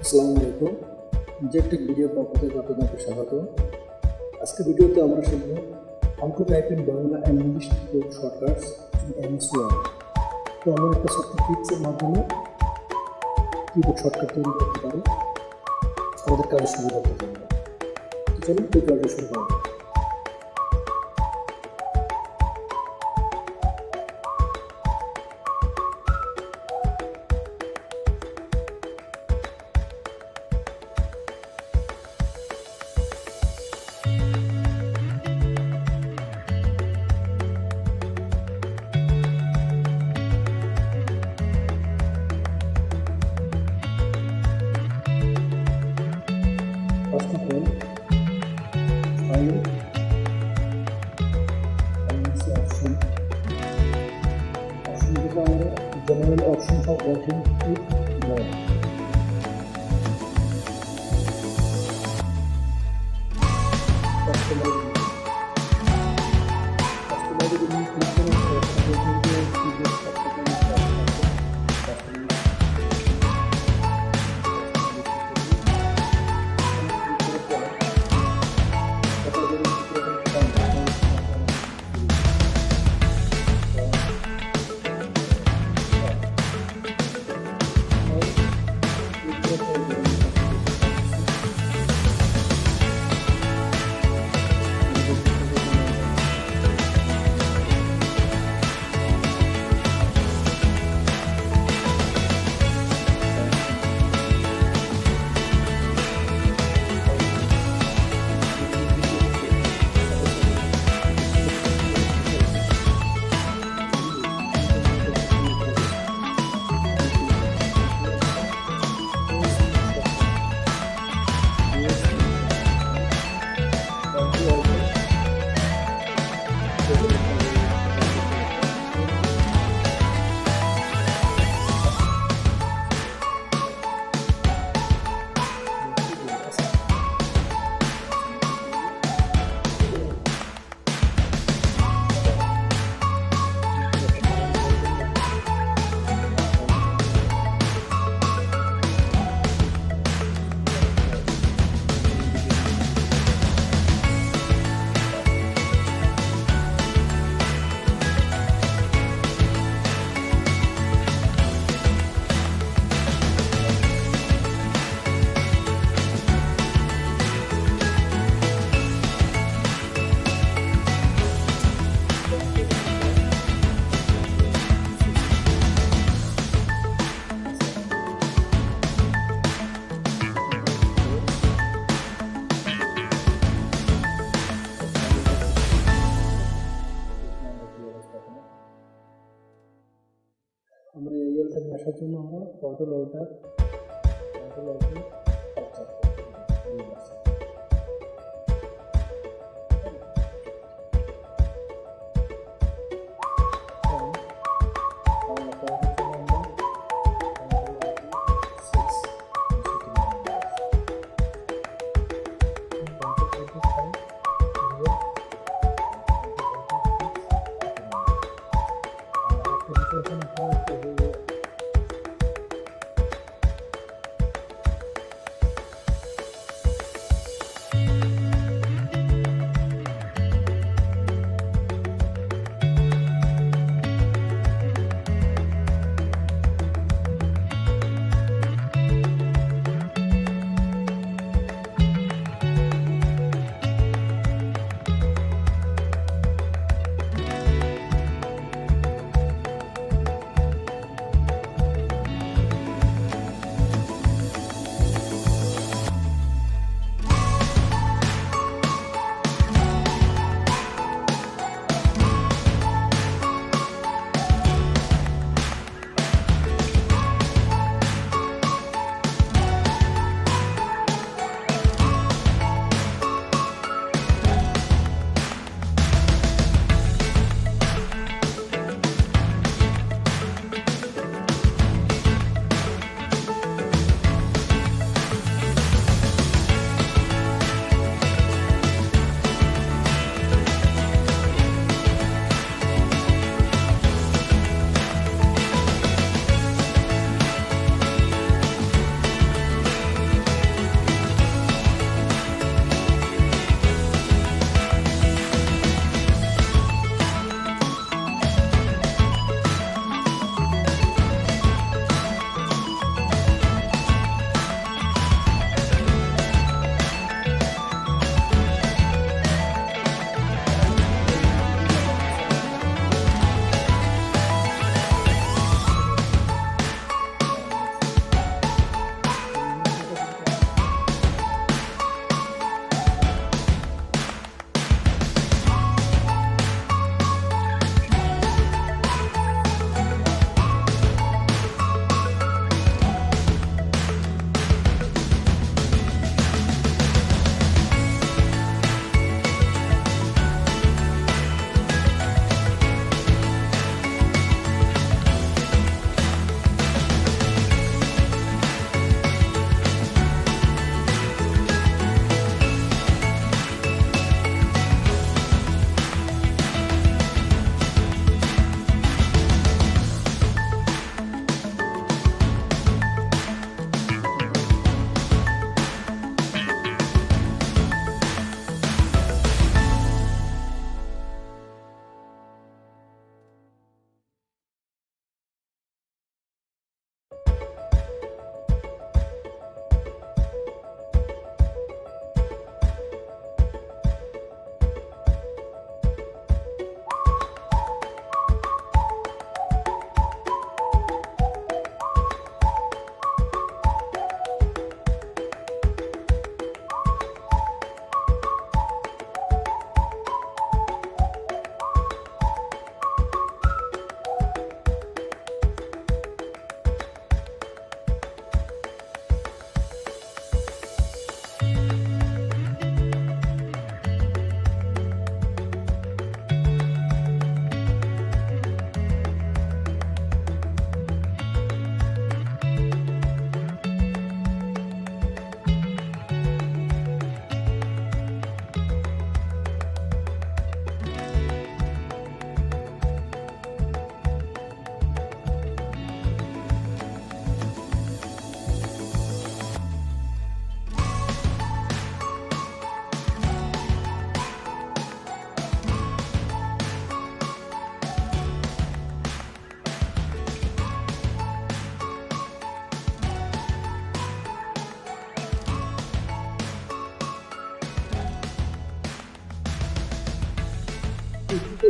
আসসালামু আলাইকুম। জেটেক ভিডিও পক্ষ থেকে আপনাদেরকে স্বাগত। আজকে ভিডিওতে আমরা শিখব how to type in Bangla and English keyboard shortcuts in MS1। তো আমরা একটা ছোট্ট টিপসের মাধ্যমে কিবোর্ড শর্টকাট তৈরি করতে পারি আমাদের কাজে সুবিধার জন্য। তো চলুন টিউটোরিয়ালটা শুরু করা যাক। First of all, file option. Option is our general option for working with more. আমরা এরিয়াল থেকে আসার জন্য আমরা কন্ট্রোল অল্টার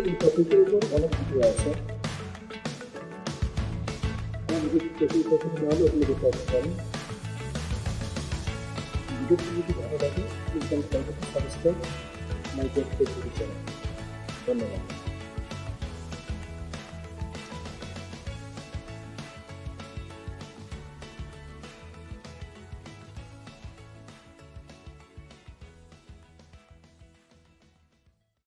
এই টপিকের উপর অনেক ভিডিও আছে, যদি টপিক পছন্দ না হলে ওগুলো দেখতে পারেন। ভিডিওটি যদি ভালো লাগে প্লিজ সাবস্ক্রাইব মাই চ্যানেল। ধন্যবাদ।